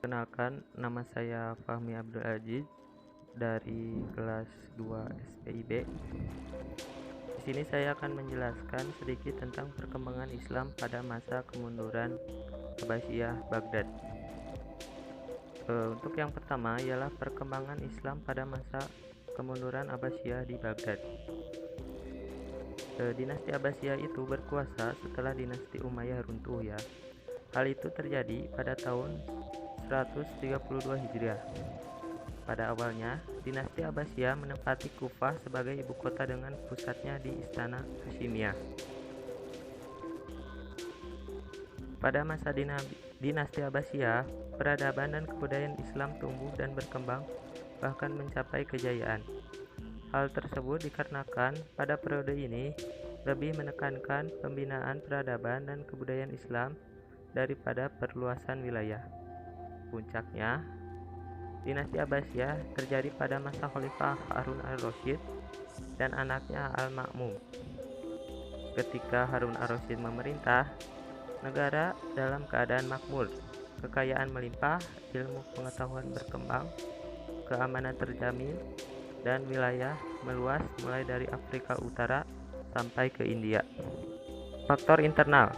Kenalkan, nama saya Fahmi Abdul Aziz dari kelas 2 SPIB. Di sini saya akan menjelaskan sedikit tentang perkembangan Islam pada masa kemunduran Abbasiyah Baghdad. Untuk yang pertama ialah perkembangan Islam pada masa kemunduran Abbasiyah di Baghdad. Dinasti Abbasiyah itu berkuasa setelah dinasti Umayyah runtuh ya. Hal itu terjadi pada tahun 132 Hijriah. Pada awalnya, dinasti Abbasiyah menempati Kufah sebagai ibu kota dengan pusatnya di Istana Hashimiyah. Pada masa dinasti Abbasiyah, peradaban dan kebudayaan Islam tumbuh dan berkembang, bahkan mencapai kejayaan. Hal tersebut dikarenakan pada periode ini lebih menekankan pembinaan peradaban dan kebudayaan Islam daripada perluasan wilayah. Puncaknya, dinasti Abbasiyah terjadi pada masa Khalifah Harun al-Rasyid dan anaknya Al-Ma'mun. Ketika Harun al-Rasyid memerintah, negara dalam keadaan makmur, kekayaan melimpah, ilmu pengetahuan berkembang, keamanan terjamin, dan wilayah meluas mulai dari Afrika Utara sampai ke India. Faktor internal,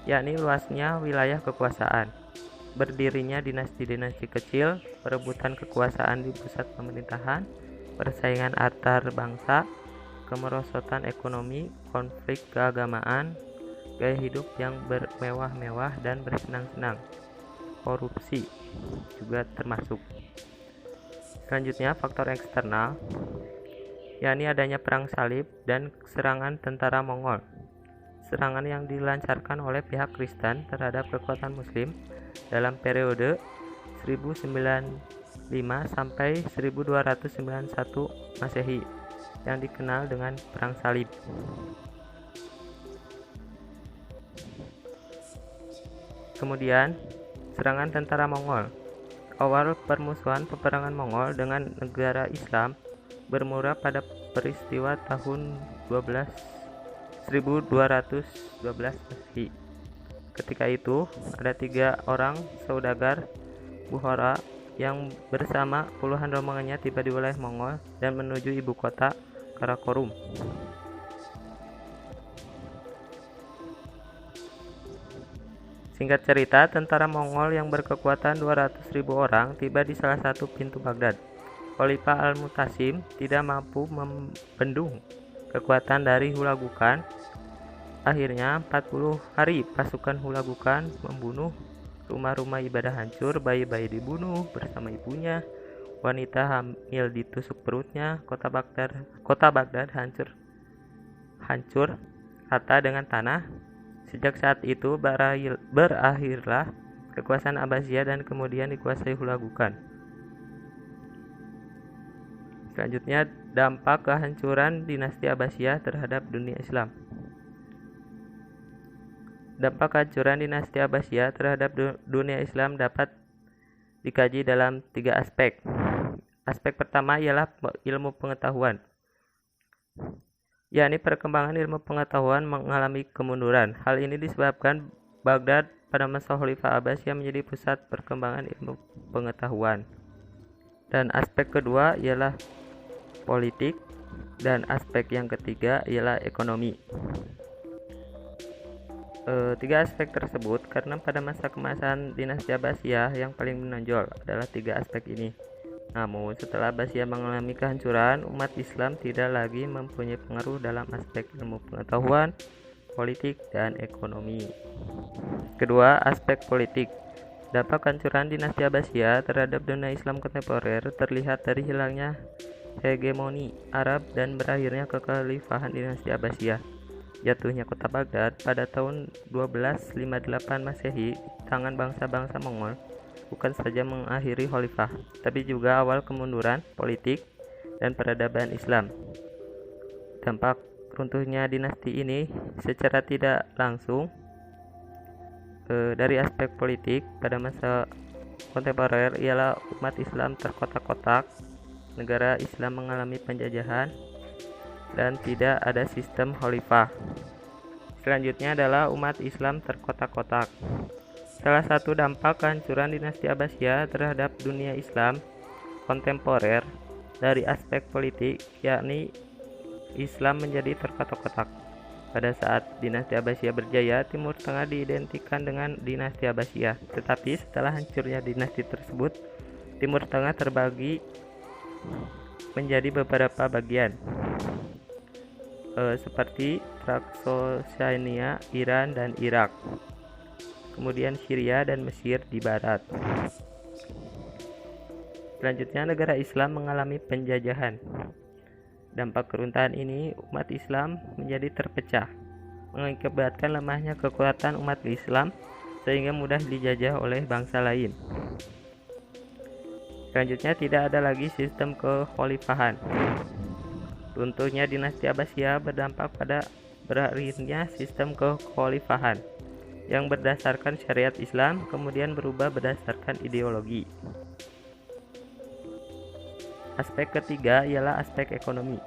yakni luasnya wilayah kekuasaan, berdirinya dinasti-dinasti kecil, perebutan kekuasaan di pusat pemerintahan, persaingan antar bangsa, kemerosotan ekonomi, konflik keagamaan, gaya hidup yang bermewah-mewah dan bersenang-senang, korupsi juga termasuk. Selanjutnya, faktor eksternal, yakni adanya perang salib dan serangan tentara Mongol. Serangan yang dilancarkan oleh pihak Kristen terhadap kekuatan Muslim dalam periode 1095 sampai 1291 Masehi yang dikenal dengan Perang Salib. Kemudian, serangan tentara Mongol. Awal permusuhan peperangan Mongol dengan negara Islam bermula pada peristiwa tahun 1212 Masehi. Ketika itu, ada 3 orang saudagar Bukhara yang bersama puluhan rombongannya tiba di wilayah Mongol dan menuju ibu kota Karakorum. Singkat cerita, tentara Mongol yang berkekuatan 200.000 orang tiba di salah satu pintu Baghdad. Khalifah Al-Mutasim tidak mampu membendung kekuatan dari Hulagukan. Akhirnya 40 hari pasukan Hulagukan membunuh, rumah-rumah ibadah hancur, bayi-bayi dibunuh bersama ibunya, wanita hamil ditusuk perutnya, kota Baghdad hancur rata dengan tanah. Sejak saat itu berakhirlah kekuasaan Abbasiyah dan kemudian dikuasai Hulagukan. Selanjutnya, dampak kehancuran dinasti Abbasiyah terhadap dunia Islam. Dampak kehancuran dinasti Abbasiyah terhadap dunia Islam dapat dikaji dalam 3 aspek. Aspek pertama ialah ilmu pengetahuan, yakni perkembangan ilmu pengetahuan mengalami kemunduran. Hal ini disebabkan Baghdad pada masa Khalifah Abbasiyah menjadi pusat perkembangan ilmu pengetahuan. Dan aspek kedua ialah politik, dan aspek yang ketiga ialah ekonomi. 3 aspek tersebut karena pada masa kemasan dinasti Abbasiyah yang paling menonjol adalah 3 aspek ini. Namun setelah Abbasiyah mengalami kehancuran, umat Islam tidak lagi mempunyai pengaruh dalam aspek ilmu pengetahuan, politik, dan ekonomi. Kedua, aspek politik. Dampak kehancuran dinasti Abbasiyah terhadap dunia Islam kontemporer terlihat dari hilangnya hegemoni Arab dan berakhirnya kekhalifahan dinasti Abbasiyah. Jatuhnya kota Baghdad pada tahun 1258 Masehi di tangan bangsa-bangsa Mongol bukan saja mengakhiri khalifah, tapi juga awal kemunduran politik dan peradaban Islam. Dampak runtuhnya dinasti ini secara tidak langsung dari aspek politik pada masa kontemporer ialah umat Islam terkotak-kotak, negara Islam mengalami penjajahan, dan tidak ada sistem khalifah. Selanjutnya adalah umat Islam terkotak-kotak. Salah satu dampak kehancuran dinasti Abbasiyah terhadap dunia Islam kontemporer dari aspek politik, yakni Islam menjadi terkotak-kotak. Pada saat dinasti Abbasiyah berjaya, Timur Tengah diidentikan dengan dinasti Abbasiyah. Tetapi setelah hancurnya dinasti tersebut, Timur Tengah terbagi menjadi beberapa bagian, seperti Traksosania, Iran, dan Irak. Kemudian Syria dan Mesir di barat. Selanjutnya, negara Islam mengalami penjajahan. Dampak keruntuhan ini, umat Islam menjadi terpecah, mengakibatkan lemahnya kekuatan umat Islam sehingga mudah dijajah oleh bangsa lain. Selanjutnya, tidak ada lagi sistem kekhalifahan. Runtuhnya dinasti Abbasiyah berdampak pada berakhirnya sistem kekhalifahan yang berdasarkan syariat Islam, kemudian berubah berdasarkan ideologi. Aspek ketiga ialah aspek ekonomi.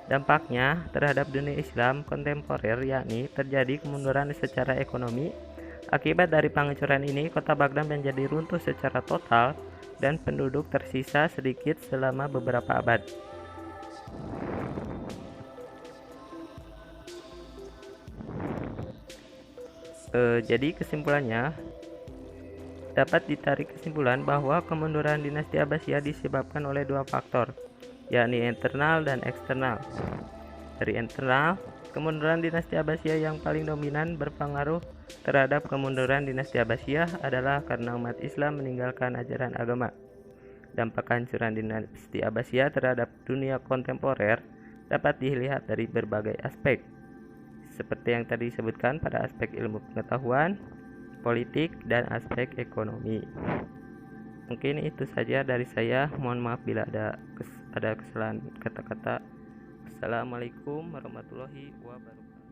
Dampaknya terhadap dunia Islam kontemporer, yakni terjadi kemunduran secara ekonomi. Akibat dari penghancuran ini, kota Baghdad menjadi runtuh secara total dan penduduk tersisa sedikit selama beberapa abad. Jadi kesimpulannya, dapat ditarik kesimpulan bahwa kemunduran dinasti Abbasiyah disebabkan oleh dua faktor, yakni internal dan eksternal. Dari internal, kemunduran dinasti Abbasiyah yang paling dominan berpengaruh terhadap kemunduran dinasti Abbasiyah adalah karena umat Islam meninggalkan ajaran agama. Dampak kehancuran dinasti Abbasiyah terhadap dunia kontemporer dapat dilihat dari berbagai aspek, seperti yang tadi disebutkan pada aspek ilmu pengetahuan, politik, dan aspek ekonomi. Mungkin itu saja dari saya. Mohon maaf bila ada kesalahan kata-kata. Assalamualaikum warahmatullahi wabarakatuh.